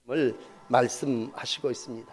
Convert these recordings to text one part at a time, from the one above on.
을 말씀하시고 있습니다.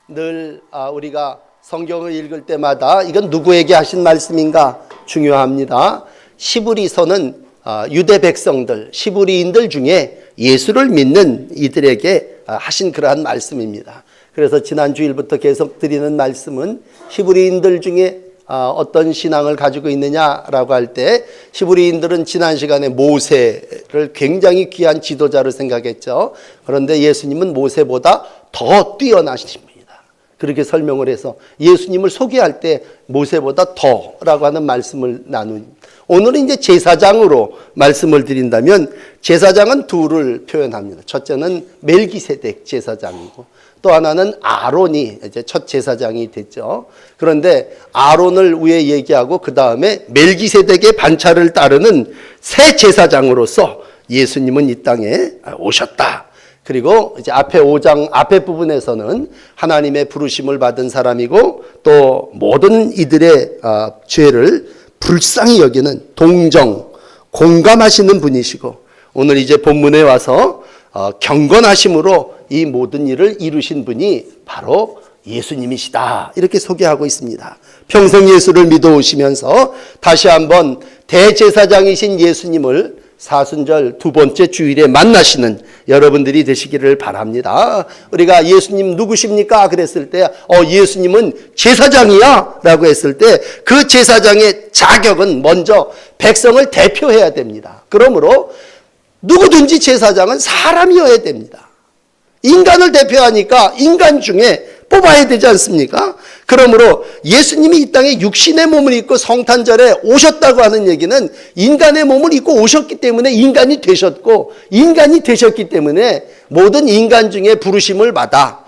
늘 우리가 성경을 읽을 때마다 이건 누구에게 하신 말씀인가 중요합니다. 시브리서는 유대 백성들, 시브리인들 중에 예수를 믿는 이들에게 하신 그러한 말씀입니다. 그래서 지난 주일부터 계속 드리는 말씀은 시브리인들 중에 어떤 신앙을 가지고 있느냐라고 할 때 시브리인들은 지난 시간에 모세를 굉장히 귀한 지도자로 생각했죠. 그런데 예수님은 모세보다 더 뛰어나십니다. 그렇게 설명을 해서 예수님을 소개할 때 모세보다 더라고 하는 말씀을 나눈. 오늘은 이제 제사장으로 말씀을 드린다면 제사장은 둘을 표현합니다. 첫째는 멜기세덱 제사장이고 또 하나는 아론이 이제 첫 제사장이 됐죠. 그런데 아론을 위에 얘기하고 그 다음에 멜기세덱의 반차를 따르는 새 제사장으로서 예수님은 이 땅에 오셨다. 그리고 이제 앞에 5장 앞에 부분에서는 하나님의 부르심을 받은 사람이고 또 모든 이들의 죄를 불쌍히 여기는 동정, 공감하시는 분이시고 오늘 이제 본문에 와서 경건하심으로 이 모든 일을 이루신 분이 바로 예수님이시다. 이렇게 소개하고 있습니다. 평생 예수를 믿어오시면서 다시 한번 대제사장이신 예수님을 사순절 두 번째 주일에 만나시는 여러분들이 되시기를 바랍니다. 우리가 예수님 누구십니까? 그랬을 때 예수님은 제사장이야 라고 했을 때 그 제사장의 자격은 먼저 백성을 대표해야 됩니다. 그러므로 누구든지 제사장은 사람이어야 됩니다. 인간을 대표하니까 인간 중에 뽑아야 되지 않습니까? 그러므로 예수님이 이 땅에 육신의 몸을 입고 성탄절에 오셨다고 하는 얘기는 인간의 몸을 입고 오셨기 때문에 인간이 되셨고 인간이 되셨기 때문에 모든 인간 중에 부르심을 받아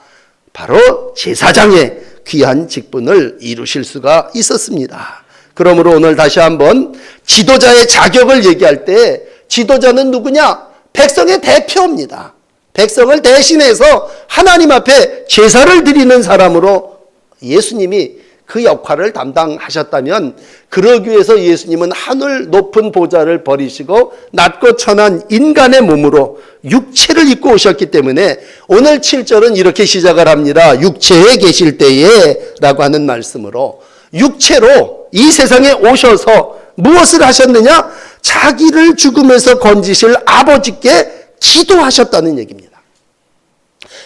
바로 제사장의 귀한 직분을 이루실 수가 있었습니다. 그러므로 오늘 다시 한번 지도자의 자격을 얘기할 때 지도자는 누구냐? 백성의 대표입니다. 백성을 대신해서 하나님 앞에 제사를 드리는 사람으로 예수님이 그 역할을 담당하셨다면 그러기 위해서 예수님은 하늘 높은 보좌를 버리시고 낮고 천한 인간의 몸으로 육체를 입고 오셨기 때문에 오늘 7절은 이렇게 시작을 합니다. 육체에 계실 때에 라고 하는 말씀으로 육체로 이 세상에 오셔서 무엇을 하셨느냐? 자기를 죽음에서 건지실 아버지께 기도하셨다는 얘기입니다.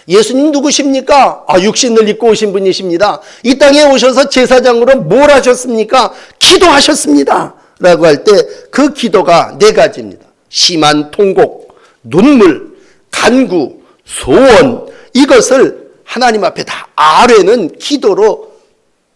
예수님 누구십니까? 육신을 입고 오신 분이십니다. 이 땅에 오셔서 제사장으로 뭘 하셨습니까? 기도하셨습니다. 라고 할 때 그 기도가 네 가지입니다. 심한 통곡, 눈물, 간구, 소원 이것을 하나님 앞에 다 아뢰는 기도로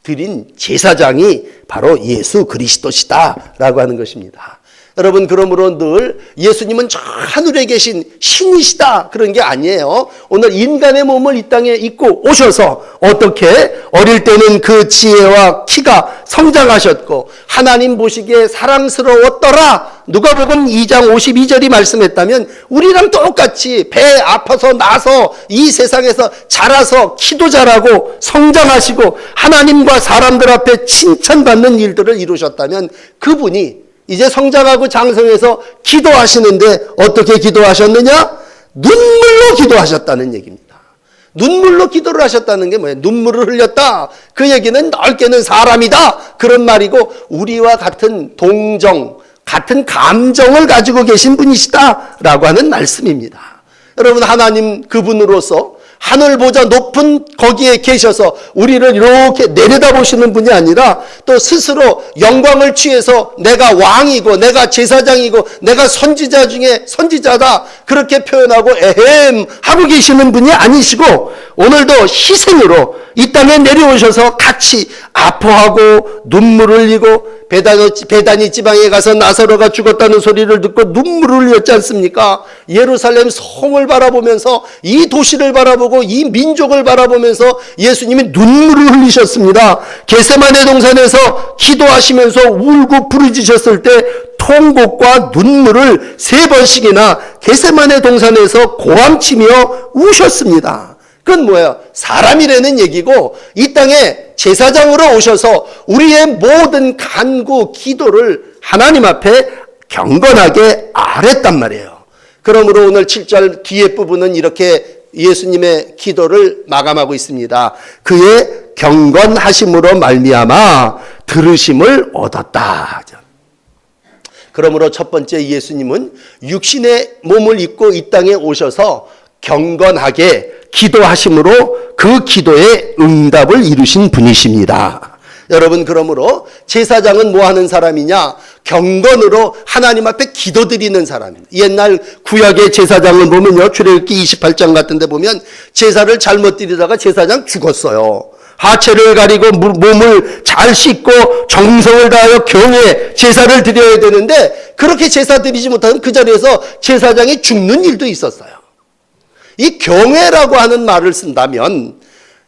드린 제사장이 바로 예수 그리스도시다 라고 하는 것입니다. 여러분 그러므로 늘 예수님은 저 하늘에 계신 신이시다 그런 게 아니에요. 오늘 인간의 몸을 이 땅에 입고 오셔서 어떻게 어릴 때는 그 지혜와 키가 성장하셨고 하나님 보시기에 사랑스러웠더라. 누가복음 2장 52절이 말씀했다면 우리랑 똑같이 배 아파서 나서 이 세상에서 자라서 키도 자라고 성장하시고 하나님과 사람들 앞에 칭찬받는 일들을 이루셨다면 그분이 이제 성장하고 장성해서 기도하시는데 어떻게 기도하셨느냐? 눈물로 기도하셨다는 얘기입니다. 눈물로 기도를 하셨다는 게 뭐예요? 눈물을 흘렸다. 그 얘기는 넓게는 사람이다. 그런 말이고 우리와 같은 동정, 같은 감정을 가지고 계신 분이시다라고 하는 말씀입니다. 여러분 하나님 그분으로서 하늘 보좌 높은 거기에 계셔서 우리를 이렇게 내려다보시는 분이 아니라 또 스스로 영광을 취해서 내가 왕이고 내가 제사장이고 내가 선지자 중에 선지자다 그렇게 표현하고 에헴 하고 계시는 분이 아니시고 오늘도 희생으로 이 땅에 내려오셔서 같이 아파하고 눈물을 흘리고 베다니 지방에 가서 나사로가 죽었다는 소리를 듣고 눈물을 흘렸지 않습니까? 예루살렘 성을 바라보면서 이 도시를 바라보고 이 민족을 바라보면서 예수님이 눈물을 흘리셨습니다. 겟세마네 동산에서 기도하시면서 울고 부르짖으셨을 때 통곡과 눈물을 3번씩이나 겟세마네 동산에서 고함치며 우셨습니다. 그건 뭐예요? 사람이라는 얘기고 이 땅에 제사장으로 오셔서 우리의 모든 간구, 기도를 하나님 앞에 경건하게 아랬단 말이에요. 그러므로 오늘 7절 뒤에 부분은 이렇게 예수님의 기도를 마감하고 있습니다. 그의 경건하심으로 말미암아 들으심을 얻었다. 그러므로 첫 번째, 예수님은 육신의 몸을 입고 이 땅에 오셔서 경건하게 기도하심으로 그 기도의 응답을 이루신 분이십니다. 여러분, 그러므로 제사장은 뭐 하는 사람이냐? 경건으로 하나님 앞에 기도드리는 사람입니다. 옛날 구약의 제사장을 보면요, 출애굽기 28장 같은 데 보면 제사를 잘못 드리다가 제사장 죽었어요. 하체를 가리고 몸을 잘 씻고 정성을 다하여 경외 제사를 드려야 되는데, 그렇게 제사 드리지 못하면 그 자리에서 제사장이 죽는 일도 있었어요. 이 경외라고 하는 말을 쓴다면,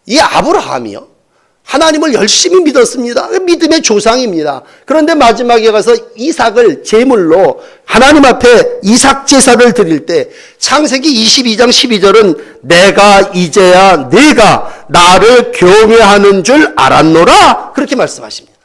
이 아브라함이요, 하나님을 열심히 믿었습니다. 믿음의 조상입니다. 그런데 마지막에 가서 이삭을 제물로 하나님 앞에 이삭 제사를 드릴 때 창세기 22장 12절은 내가 이제야 네가 나를 경외하는 줄 알았노라, 그렇게 말씀하십니다.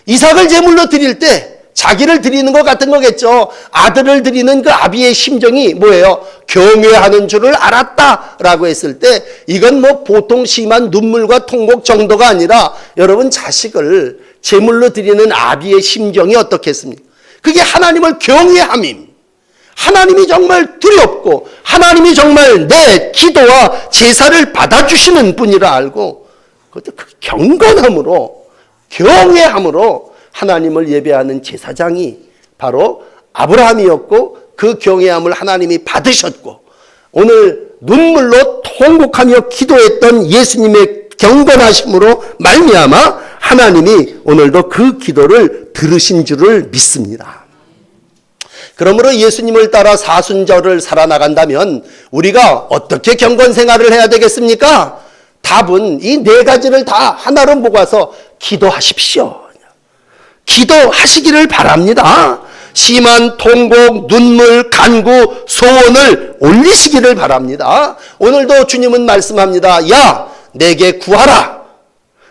이삭을 제물로 드릴 때 자기를 드리는 것 같은 거겠죠. 아들을 드리는 그 아비의 심정이 뭐예요? 경외하는 줄을 알았다라고 했을 때, 이건 뭐 보통 심한 눈물과 통곡 정도가 아니라, 여러분, 자식을 제물로 드리는 아비의 심정이 어떻겠습니까? 그게 하나님을 경외함임. 하나님이 정말 두렵고 하나님이 정말 내 기도와 제사를 받아주시는 분이라 알고, 그것도 그 경건함으로, 경외함으로 하나님을 예배하는 제사장이 바로 아브라함이었고, 그 경외함을 하나님이 받으셨고, 오늘 눈물로 통곡하며 기도했던 예수님의 경건하심으로 말미암아 하나님이 오늘도 그 기도를 들으신 줄을 믿습니다. 그러므로 예수님을 따라 사순절을 살아나간다면 우리가 어떻게 경건 생활을 해야 되겠습니까? 답은 이 네 가지를 다 하나로 모아서 기도하십시오. 기도하시기를 바랍니다. 심한 통곡, 눈물, 간구, 소원을 올리시기를 바랍니다. 오늘도 주님은 말씀합니다. 야, 내게 구하라.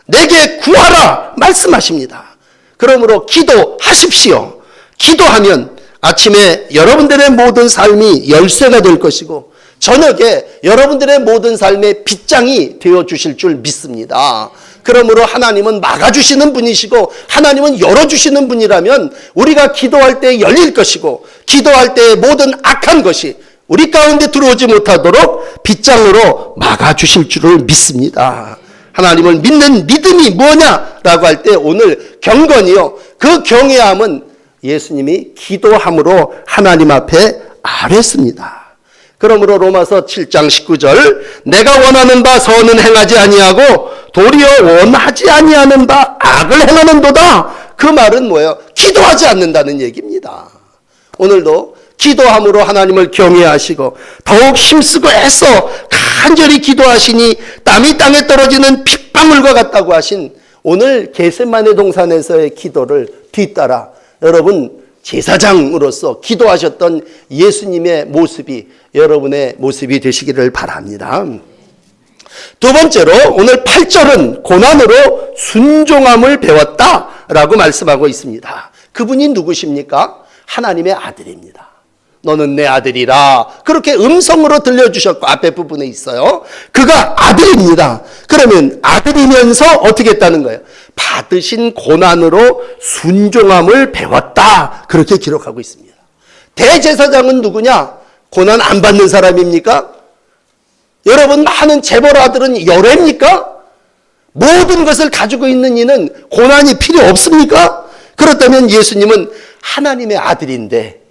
내게 구하라. 말씀하십니다. 그러므로 기도하십시오. 기도하면 아침에 여러분들의 모든 삶이 열쇠가 될 것이고, 저녁에 여러분들의 모든 삶의 빗장이 되어주실 줄 믿습니다. 그러므로 하나님은 막아주시는 분이시고 하나님은 열어주시는 분이라면 우리가 기도할 때 열릴 것이고, 기도할 때 모든 악한 것이 우리 가운데 들어오지 못하도록 빗장으로 막아주실 줄을 믿습니다. 하나님을 믿는 믿음이 뭐냐라고 할 때 오늘 경건이요, 그 경외함은 예수님이 기도함으로 하나님 앞에 아뢰습니다. 그러므로 로마서 7장 19절 내가 원하는 바 선은 행하지 아니하고 도리어 원하지 아니하는 바 악을 행하는도다. 그 말은 뭐예요? 기도하지 않는다는 얘기입니다. 오늘도 기도함으로 하나님을 경외하시고 더욱 힘쓰고 애써 간절히 기도하시니 땀이 땅에 떨어지는 핏방울과 같다고 하신 오늘 겟세마네 동산에서의 기도를 뒤따라 여러분 제사장으로서 기도하셨던 예수님의 모습이 여러분의 모습이 되시기를 바랍니다. 두 번째로 오늘 8절은 고난으로 순종함을 배웠다라고 말씀하고 있습니다. 그분이 누구십니까? 하나님의 아들입니다. 너는 내 아들이라 그렇게 음성으로 들려주셨고 앞에 부분에 있어요. 그가 아들입니다. 그러면 아들이면서 어떻게 했다는 거예요? 받으신 고난으로 순종함을 배웠다. 그렇게 기록하고 있습니다. 대제사장은 누구냐? 고난 안 받는 사람입니까? 여러분 많은 재벌 아들은 열애입니까? 모든 것을 가지고 있는 이는 고난이 필요 없습니까? 그렇다면 예수님은 하나님의 아들인데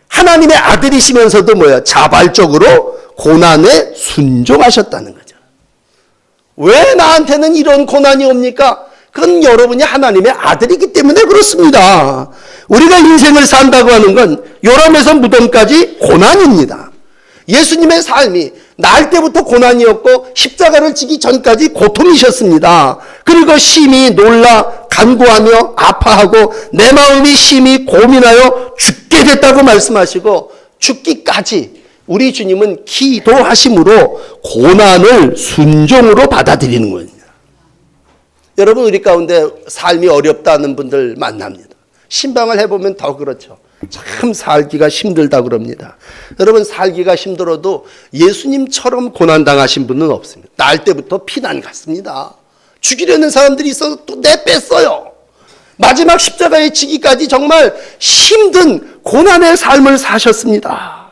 하나님의 아들이시면서도 뭐야? 자발적으로 고난에 순종하셨다는 거죠. 왜 나한테는 이런 고난이 옵니까? 그건 여러분이 하나님의 아들이기 때문에 그렇습니다. 우리가 인생을 산다고 하는 건 요람에서 무덤까지 고난입니다. 예수님의 삶이 날 때부터 고난이었고 십자가를 지기 전까지 고통이셨습니다. 그리고 심히 놀라 간구하며 아파하고 내 마음이 심히 고민하여 죽게 됐다고 말씀하시고 죽기까지 우리 주님은 기도하심으로 고난을 순종으로 받아들이는 거예요. 여러분 우리 가운데 삶이 어렵다는 분들 만납니다. 신방을 해보면 더 그렇죠. 참 살기가 힘들다 그럽니다. 여러분, 살기가 힘들어도 예수님처럼 고난당하신 분은 없습니다. 날 때부터 피난 갔습니다. 죽이려는 사람들이 있어서 또 내뺐어요. 마지막 십자가에 지기까지 정말 힘든 고난의 삶을 사셨습니다.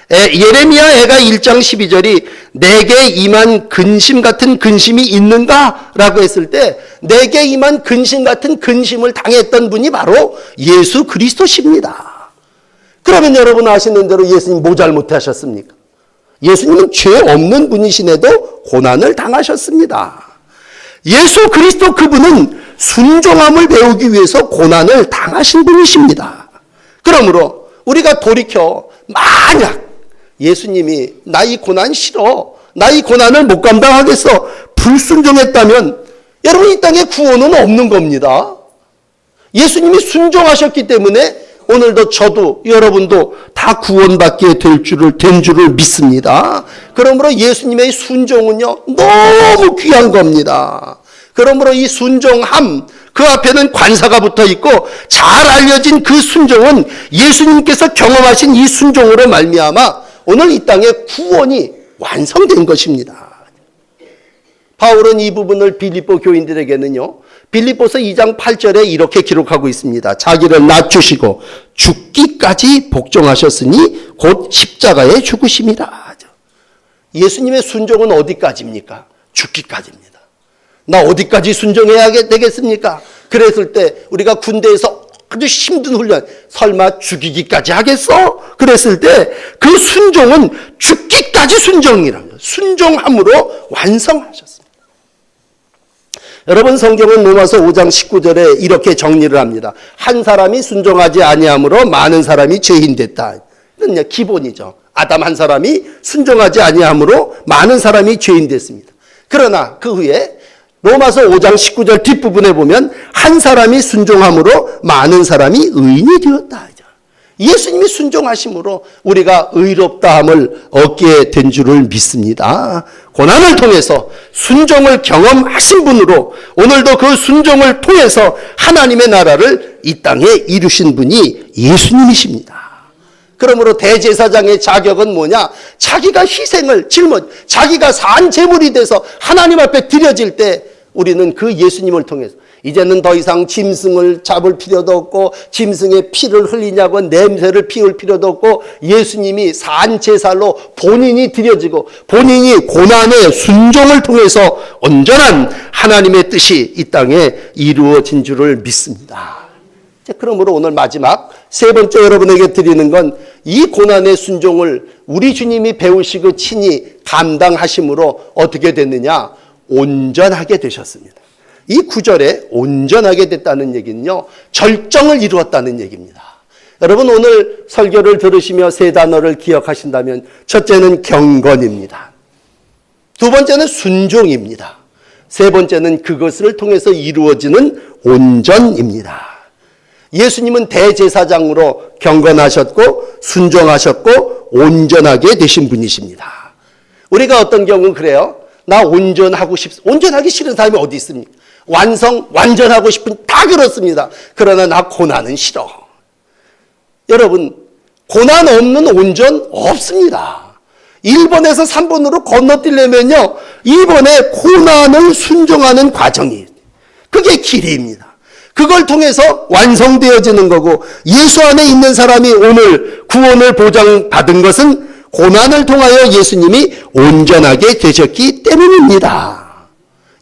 예레미야 애가 1장 12절이 내게 임한 근심 같은 근심이 있는가? 라고 했을 때 내게 임한 근심 같은 근심을 당했던 분이 바로 예수 그리스도십니다. 그러면 여러분 아시는 대로 예수님 뭐 잘못하셨습니까? 예수님은 죄 없는 분이신데도 고난을 당하셨습니다. 예수 그리스도 그분은 순종함을 배우기 위해서 고난을 당하신 분이십니다. 그러므로 우리가 돌이켜 만약 예수님이 나 이 고난 싫어, 나 이 고난을 못 감당하겠어 불순종했다면 여러분 이 땅에 구원은 없는 겁니다. 예수님이 순종하셨기 때문에 오늘도 저도 여러분도 다 구원받게 된 줄을 믿습니다. 그러므로 예수님의 순종은요 너무 귀한 겁니다. 그러므로 이 순종함, 그 앞에는 관사가 붙어 있고 잘 알려진 그 순종은 예수님께서 경험하신 이 순종으로 말미암아 오늘 이 땅에 구원이 완성된 것입니다. 바울은 이 부분을 빌립보 교인들에게는요, 빌립보서 2장 8절에 이렇게 기록하고 있습니다. 자기를 낮추시고 죽기까지 복종하셨으니 곧 십자가에 죽으심이라. 예수님의 순종은 어디까지입니까? 죽기까지입니다. 나 어디까지 순종해야 되겠습니까? 그랬을 때 우리가 군대에서 아주 힘든 훈련, 설마 죽이기까지 하겠어? 그랬을 때 그 순종은 죽기까지 순종이랍니다. 순종함으로 완성하셨습니다. 여러분, 성경은 로마서 5장 19절에 이렇게 정리를 합니다. 한 사람이 순종하지 아니함으로 많은 사람이 죄인 됐다. 이건 기본이죠. 아담 한 사람이 순종하지 아니함으로 많은 사람이 죄인 됐습니다. 그러나 그 후에 로마서 5장 19절 뒷부분에 보면 한 사람이 순종함으로 많은 사람이 의인이 되었다. 예수님이 순종하심으로 우리가 의롭다함을 얻게 된 줄을 믿습니다. 고난을 통해서 순종을 경험하신 분으로 오늘도 그 순종을 통해서 하나님의 나라를 이 땅에 이루신 분이 예수님이십니다. 그러므로 대제사장의 자격은 뭐냐? 자기가 희생을 자기가 산 제물이 돼서 하나님 앞에 드려질 때 우리는 그 예수님을 통해서 이제는 더 이상 짐승을 잡을 필요도 없고 짐승의 피를 흘리냐고 냄새를 피울 필요도 없고 예수님이 산 제살로 본인이 드려지고 본인이 고난의 순종을 통해서 온전한 하나님의 뜻이 이 땅에 이루어진 줄을 믿습니다. 그러므로 오늘 마지막 세 번째 여러분에게 드리는 건 이 고난의 순종을 우리 주님이 배우시고 친히 감당하심으로 어떻게 됐느냐? 온전하게 되셨습니다. 이 구절에 온전하게 됐다는 얘기는요, 절정을 이루었다는 얘기입니다. 여러분, 오늘 설교를 들으시며 세 단어를 기억하신다면 첫째는 경건입니다. 두 번째는 순종입니다. 세 번째는 그것을 통해서 이루어지는 온전입니다. 예수님은 대제사장으로 경건하셨고 순종하셨고 온전하게 되신 분이십니다. 우리가 어떤 경우는 그래요. 나 온전하기 싫은 사람이 어디 있습니까? 완전하고 싶은 다 그렇습니다. 그러나 나 고난은 싫어. 여러분, 고난 없는 온전 없습니다. 1번에서 3번으로 건너뛰려면요, 2번에 고난을 순종하는 과정이, 그게 길이입니다. 그걸 통해서 완성되어지는 거고, 예수 안에 있는 사람이 오늘 구원을 보장받은 것은 고난을 통하여 예수님이 온전하게 되셨기 때문입니다.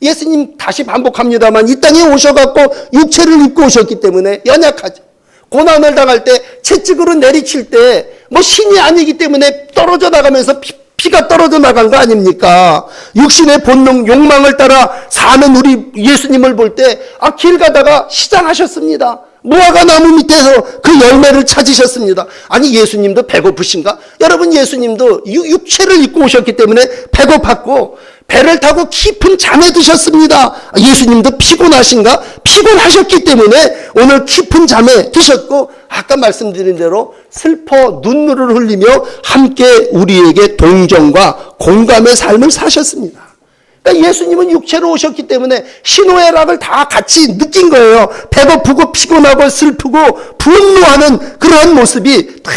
예수님 다시 반복합니다만 이 땅에 오셔갖고 육체를 입고 오셨기 때문에 연약하죠. 고난을 당할 때 채찍으로 내리칠 때 뭐 신이 아니기 때문에 떨어져 나가면서 피가 떨어져 나간 거 아닙니까? 육신의 본능, 욕망을 따라 사는 우리 예수님을 볼 때 길 가다가 시장하셨습니다. 무화과 나무 밑에서 그 열매를 찾으셨습니다. 아니, 예수님도 배고프신가? 여러분, 예수님도 육체를 입고 오셨기 때문에 배고팠고 배를 타고 깊은 잠에 드셨습니다. 예수님도 피곤하신가? 피곤하셨기 때문에 오늘 깊은 잠에 드셨고, 아까 말씀드린 대로 슬퍼 눈물을 흘리며 함께 우리에게 동정과 공감의 삶을 사셨습니다. 그러니까 예수님은 육체로 오셨기 때문에 희노애락을 다 같이 느낀 거예요. 배고프고 피곤하고 슬프고 분노하는 그러한 모습이 다.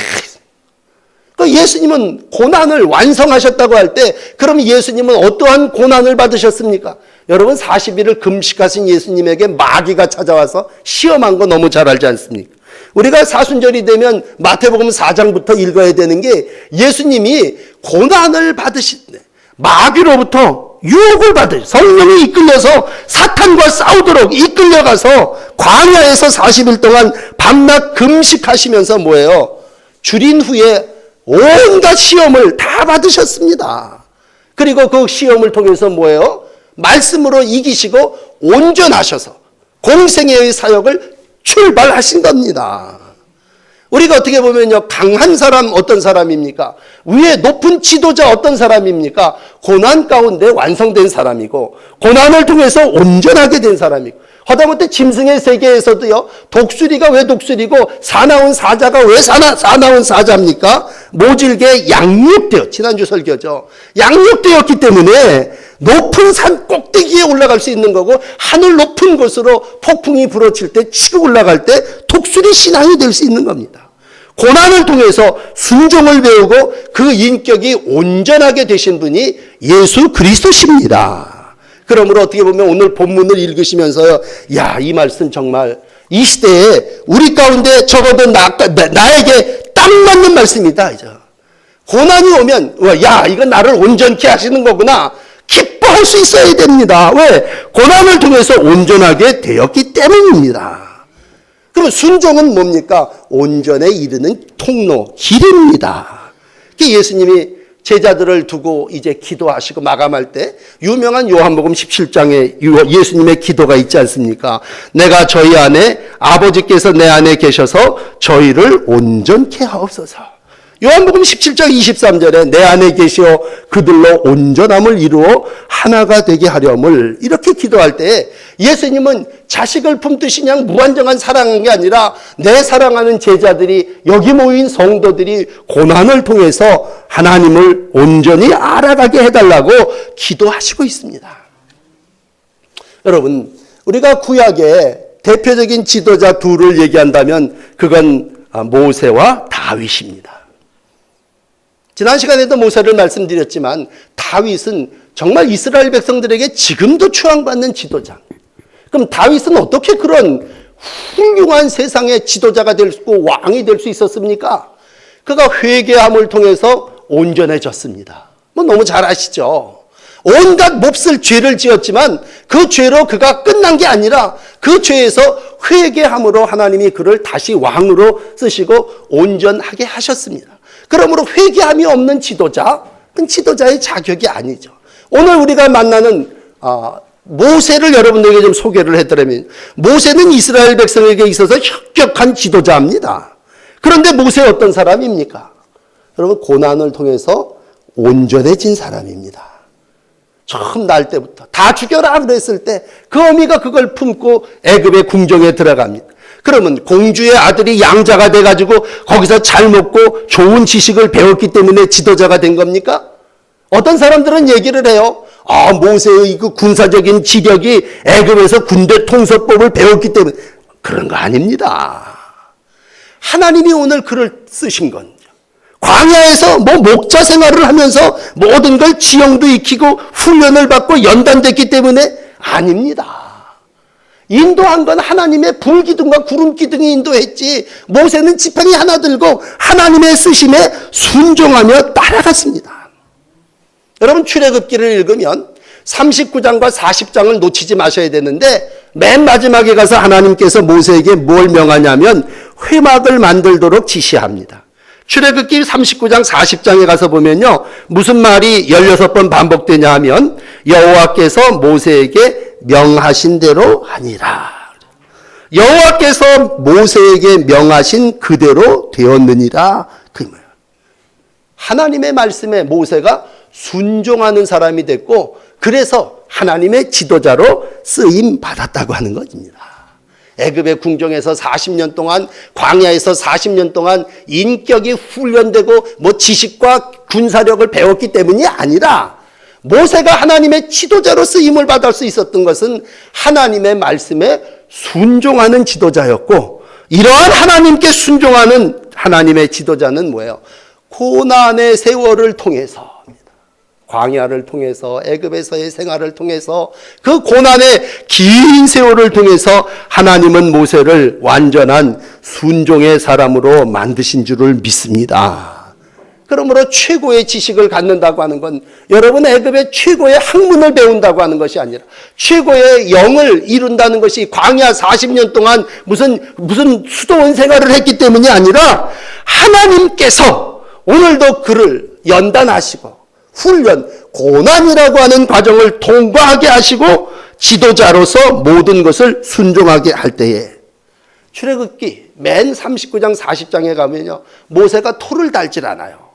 그러니까 예수님은 고난을 완성하셨다고 할 때 그럼 예수님은 어떠한 고난을 받으셨습니까? 여러분 40일을 금식하신 예수님에게 마귀가 찾아와서 시험한 거 너무 잘 알지 않습니까? 우리가 사순절이 되면 마태복음 4장부터 읽어야 되는 게 예수님이 고난을 받으신데 마귀로부터 유혹을 받으 성령이 이끌려서 사탄과 싸우도록 이끌려가서 광야에서 40일 동안 밤낮 금식하시면서 뭐예요? 줄인 후에 온갖 시험을 다 받으셨습니다. 그리고 그 시험을 통해서 뭐예요? 말씀으로 이기시고 온전하셔서 공생애의 사역을 출발하신 겁니다. 우리가 어떻게 보면요, 강한 사람 어떤 사람입니까? 위에 높은 지도자 어떤 사람입니까? 고난 가운데 완성된 사람이고 고난을 통해서 온전하게 된 사람이고 하다못해 짐승의 세계에서도요, 독수리가 왜 독수리고 사나운 사자가 왜 사나운 사자입니까? 모질게 양육되어, 지난주 설교죠. 양육되었기 때문에 높은 산 꼭대기에 올라갈 수 있는 거고 하늘 높은 곳으로 폭풍이 불어칠 때 치고 올라갈 때 독수리 신앙이 될 수 있는 겁니다. 고난을 통해서 순종을 배우고 그 인격이 온전하게 되신 분이 예수 그리스도십니다. 그러므로 어떻게 보면 오늘 본문을 읽으시면서요, 야, 이 말씀 정말 이 시대에 우리 가운데 적어도 나에게 딱 맞는 말씀이다. 이제 고난이 오면 야, 이건 나를 온전케 하시는 거구나. 기뻐할 수 있어야 됩니다. 왜? 고난을 통해서 온전하게 되었기 때문입니다. 그럼 순종은 뭡니까? 온전에 이르는 통로, 길입니다. 예수님이 제자들을 두고 이제 기도하시고 마감할 때 유명한 요한복음 17장에 예수님의 기도가 있지 않습니까? 내가 저희 안에 아버지께서 내 안에 계셔서 저희를 온전케 하옵소서. 요한복음 17장 23절에 내 안에 계시어 그들로 온전함을 이루어 하나가 되게 하렴을 이렇게 기도할 때 예수님은 자식을 품듯이 그냥 무한정한 사랑한 게 아니라 내 사랑하는 제자들이 여기 모인 성도들이 고난을 통해서 하나님을 온전히 알아가게 해달라고 기도하시고 있습니다. 여러분, 우리가 구약의 대표적인 지도자 둘을 얘기한다면 그건 모세와 다윗입니다. 지난 시간에도 모세를 말씀드렸지만 다윗은 정말 이스라엘 백성들에게 지금도 추앙받는 지도자. 그럼 다윗은 어떻게 그런 훌륭한 세상의 지도자가 될 수 있고 왕이 될 수 있었습니까? 그가 회개함을 통해서 온전해졌습니다. 너무 잘 아시죠? 온갖 몹쓸 죄를 지었지만 그 죄로 그가 끝난 게 아니라 그 죄에서 회개함으로 하나님이 그를 다시 왕으로 쓰시고 온전하게 하셨습니다. 그러므로 회개함이 없는 지도자, 그건 지도자의 자격이 아니죠. 오늘 우리가 만나는 모세를 여러분들에게 좀 소개를 해드리면 모세는 이스라엘 백성에게 있어서 혁혁한 지도자입니다. 그런데 모세 어떤 사람입니까? 여러분, 고난을 통해서 온전해진 사람입니다. 처음 날 때부터 다 죽여라 그랬을 때 그 어미가 그걸 품고 애굽의 궁정에 들어갑니다. 그러면 공주의 아들이 양자가 돼가지고 거기서 잘 먹고 좋은 지식을 배웠기 때문에 지도자가 된 겁니까? 어떤 사람들은 얘기를 해요. 모세의 그 군사적인 지력이 애굽에서 군대 통솔법을 배웠기 때문에. 그런 거 아닙니다. 하나님이 오늘 그를 쓰신 건 광야에서 목자 생활을 하면서 모든 걸 지형도 익히고 훈련을 받고 연단됐기 때문에 아닙니다. 인도한 건 하나님의 불기둥과 구름기둥이 인도했지 모세는 지팡이 하나 들고 하나님의 쓰심에 순종하며 따라갔습니다. 여러분, 출애굽기를 읽으면 39장과 40장을 놓치지 마셔야 되는데 맨 마지막에 가서 하나님께서 모세에게 뭘 명하냐면 회막을 만들도록 지시합니다. 출애굽기 39장 40장에 가서 보면요, 무슨 말이 16번 반복되냐 하면 여호와께서 모세에게 명하신 대로 하니라. 여호와께서 모세에게 명하신 그대로 되었느니라. 그 말. 하나님의 말씀에 모세가 순종하는 사람이 됐고 그래서 하나님의 지도자로 쓰임 받았다고 하는 것입니다. 애굽의 궁정에서 40년 동안, 광야에서 40년 동안 인격이 훈련되고 지식과 군사력을 배웠기 때문이 아니라 모세가 하나님의 지도자로 쓰임을 받을 수 있었던 것은 하나님의 말씀에 순종하는 지도자였고, 이러한 하나님께 순종하는 하나님의 지도자는 뭐예요? 고난의 세월을 통해서, 광야를 통해서, 애굽에서의 생활을 통해서, 그 고난의 긴 세월을 통해서 하나님은 모세를 완전한 순종의 사람으로 만드신 줄을 믿습니다. 그러므로 최고의 지식을 갖는다고 하는 건 여러분 애굽의 최고의 학문을 배운다고 하는 것이 아니라 최고의 영을 이룬다는 것이 광야 40년 동안 무슨 수도원 생활을 했기 때문이 아니라 하나님께서 오늘도 그를 연단하시고 훈련, 고난이라고 하는 과정을 통과하게 하시고 지도자로서 모든 것을 순종하게 할 때에, 출애굽기 맨 39장 40장에 가면요, 모세가 토를 달질 않아요.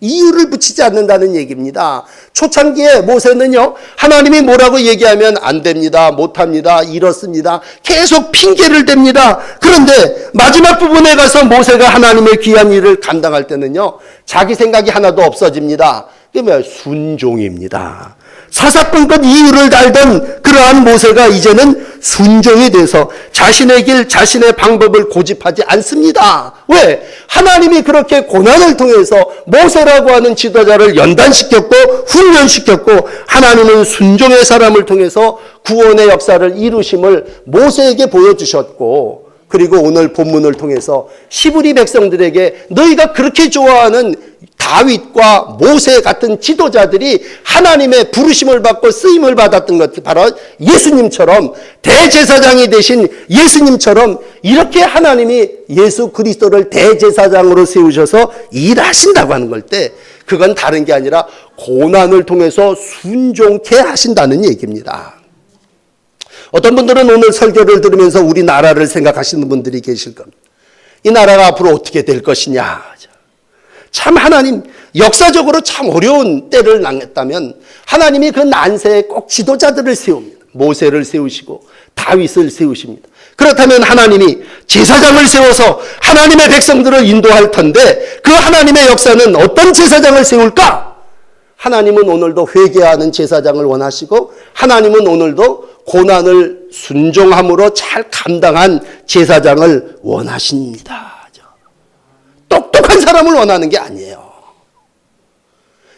이유를 붙이지 않는다는 얘기입니다. 초창기에 모세는요, 하나님이 뭐라고 얘기하면 안 됩니다, 못합니다, 이렇습니다, 계속 핑계를 댑니다. 그런데 마지막 부분에 가서 모세가 하나님의 귀한 일을 감당할 때는요, 자기 생각이 하나도 없어집니다. 그게 뭐야? 순종입니다. 사사건건 이유를 달던 그러한 모세가 이제는 순종이 돼서 자신의 길, 자신의 방법을 고집하지 않습니다. 왜? 하나님이 그렇게 고난을 통해서 모세라고 하는 지도자를 연단시켰고 훈련시켰고, 하나님은 순종의 사람을 통해서 구원의 역사를 이루심을 모세에게 보여주셨고, 그리고 오늘 본문을 통해서 시브리 백성들에게 너희가 그렇게 좋아하는 다윗과 모세 같은 지도자들이 하나님의 부르심을 받고 쓰임을 받았던 것, 바로 예수님처럼, 대제사장이 되신 예수님처럼 이렇게 하나님이 예수 그리스도를 대제사장으로 세우셔서 일하신다고 하는 걸 때, 그건 다른 게 아니라 고난을 통해서 순종케 하신다는 얘기입니다. 어떤 분들은 오늘 설교를 들으면서 우리나라를 생각하시는 분들이 계실 겁니다. 이 나라가 앞으로 어떻게 될 것이냐. 참 하나님 역사적으로 참 어려운 때를 당했다면 하나님이 그 난세에 꼭 지도자들을 세웁니다. 모세를 세우시고 다윗을 세우십니다. 그렇다면 하나님이 제사장을 세워서 하나님의 백성들을 인도할 텐데, 그 하나님의 역사는 어떤 제사장을 세울까? 하나님은 오늘도 회개하는 제사장을 원하시고, 하나님은 오늘도 고난을 순종함으로 잘 감당한 제사장을 원하십니다. 똑똑한 사람을 원하는 게 아니에요.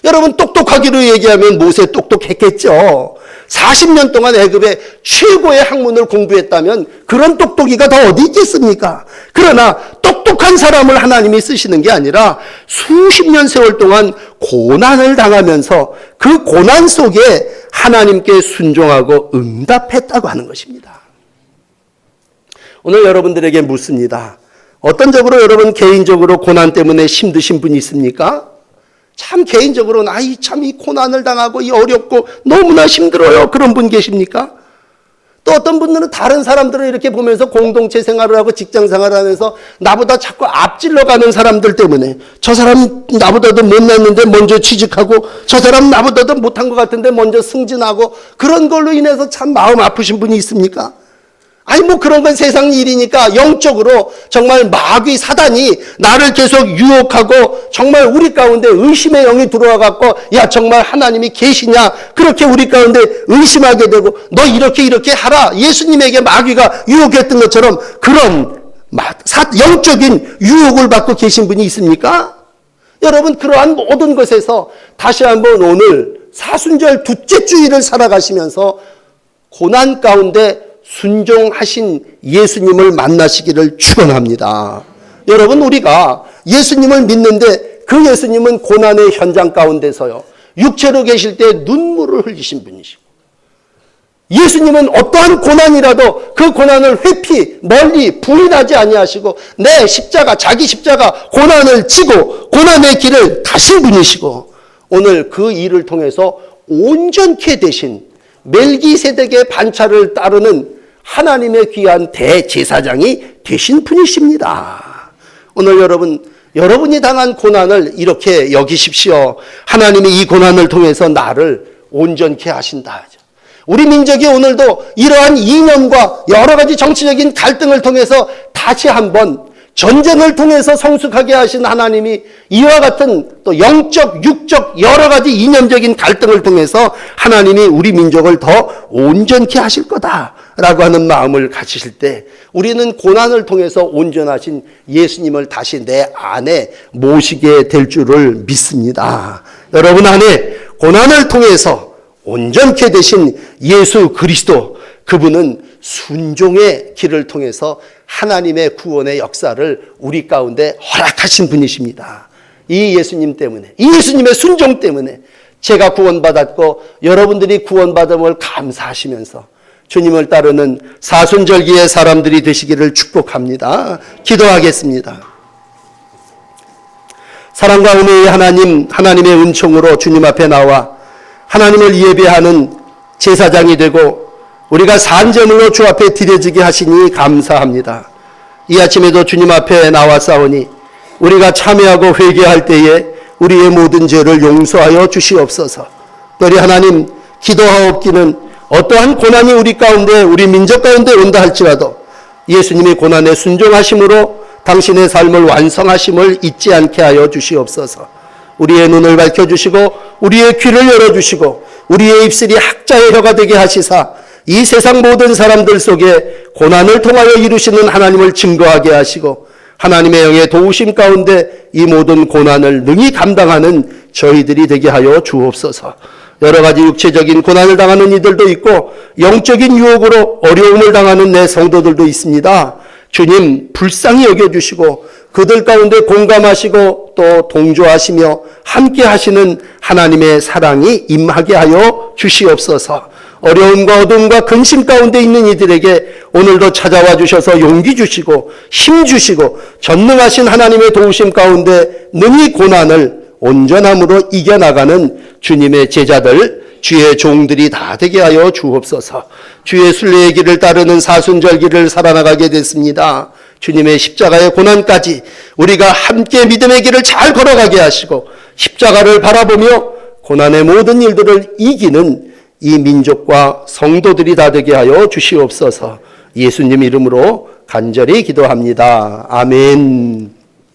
여러분, 똑똑하기로 얘기하면 모세 똑똑했겠죠. 40년 동안 애굽의 최고의 학문을 공부했다면 그런 똑똑이가 더 어디 있겠습니까? 그러나 똑똑한 사람을 하나님이 쓰시는 게 아니라 수십 년 세월 동안 고난을 당하면서 그 고난 속에 하나님께 순종하고 응답했다고 하는 것입니다. 오늘 여러분들에게 묻습니다. 어떤 적으로 여러분 개인적으로 고난 때문에 힘드신 분이 있습니까? 참 개인적으로는 참 이 고난을 당하고 이 어렵고 너무나 힘들어요. 그런 분 계십니까? 또 어떤 분들은 다른 사람들을 이렇게 보면서 공동체 생활을 하고 직장 생활을 하면서 나보다 자꾸 앞질러 가는 사람들 때문에, 저 사람 나보다도 못났는데 먼저 취직하고, 저 사람 나보다도 못한 것 같은데 먼저 승진하고, 그런 걸로 인해서 참 마음 아프신 분이 있습니까? 그런 건 세상 일이니까 영적으로 정말 마귀 사단이 나를 계속 유혹하고 정말 우리 가운데 의심의 영이 들어와 갖고, 야 정말 하나님이 계시냐, 그렇게 우리 가운데 의심하게 되고, 너 이렇게 하라, 예수님에게 마귀가 유혹했던 것처럼 그런 영적인 유혹을 받고 계신 분이 있습니까? 여러분, 그러한 모든 것에서 다시 한번 오늘 사순절 둘째 주일을 살아가시면서 고난 가운데 순종하신 예수님을 만나시기를 축원합니다. 여러분, 우리가 예수님을 믿는데 그 예수님은 고난의 현장 가운데서요, 육체로 계실 때 눈물을 흘리신 분이시고, 예수님은 어떠한 고난이라도 그 고난을 회피 멀리 부인하지 아니하시고 자기 십자가 고난을 지고 고난의 길을 가신 분이시고, 오늘 그 일을 통해서 온전케 되신 멜기세덱의 반차를 따르는 하나님의 귀한 대제사장이 되신 분이십니다. 오늘 여러분이 당한 고난을 이렇게 여기십시오. 하나님이 이 고난을 통해서 나를 온전케 하신다. 우리 민족이 오늘도 이러한 이념과 여러 가지 정치적인 갈등을 통해서 다시 한번 전쟁을 통해서 성숙하게 하신 하나님이 이와 같은 또 영적, 육적 여러 가지 이념적인 갈등을 통해서 하나님이 우리 민족을 더 온전케 하실 거다라고 하는 마음을 가지실 때 우리는 고난을 통해서 온전하신 예수님을 다시 내 안에 모시게 될 줄을 믿습니다. 여러분 안에 고난을 통해서 온전케 되신 예수 그리스도, 그분은 순종의 길을 통해서 하나님의 구원의 역사를 우리 가운데 허락하신 분이십니다. 이 예수님 때문에, 이 예수님의 순종 때문에 제가 구원받았고 여러분들이 구원받음을 감사하시면서 주님을 따르는 사순절기의 사람들이 되시기를 축복합니다. 기도하겠습니다. 사랑과 은혜의 하나님, 하나님의 은총으로 주님 앞에 나와 하나님을 예배하는 제사장이 되고 우리가 산제물로 주 앞에 드려지게 하시니 감사합니다. 이 아침에도 주님 앞에 나왔사오니 우리가 참회하고 회개할 때에 우리의 모든 죄를 용서하여 주시옵소서. 또리 하나님, 기도하옵기는 어떠한 고난이 우리 가운데, 우리 민족 가운데 온다 할지라도 예수님의 고난에 순종하심으로 당신의 삶을 완성하심을 잊지 않게 하여 주시옵소서. 우리의 눈을 밝혀주시고 우리의 귀를 열어주시고 우리의 입술이 학자의 혀가 되게 하시사 이 세상 모든 사람들 속에 고난을 통하여 이루시는 하나님을 증거하게 하시고 하나님의 영의 도우심 가운데 이 모든 고난을 능히 감당하는 저희들이 되게 하여 주옵소서. 여러 가지 육체적인 고난을 당하는 이들도 있고 영적인 유혹으로 어려움을 당하는 내 성도들도 있습니다. 주님 불쌍히 여겨주시고 그들 가운데 공감하시고 또 동조하시며 함께 하시는 하나님의 사랑이 임하게 하여 주시옵소서. 어려움과 어둠과 근심 가운데 있는 이들에게 오늘도 찾아와 주셔서 용기 주시고 힘 주시고 전능하신 하나님의 도우심 가운데 능히 고난을 온전함으로 이겨나가는 주님의 제자들, 주의 종들이 다 되게 하여 주옵소서. 주의 순례의 길을 따르는 사순절기를 살아나가게 됐습니다. 주님의 십자가의 고난까지 우리가 함께 믿음의 길을 잘 걸어가게 하시고 십자가를 바라보며 고난의 모든 일들을 이기는 이 민족과 성도들이 다 되게 하여 주시옵소서. 예수님 이름으로 간절히 기도합니다. 아멘.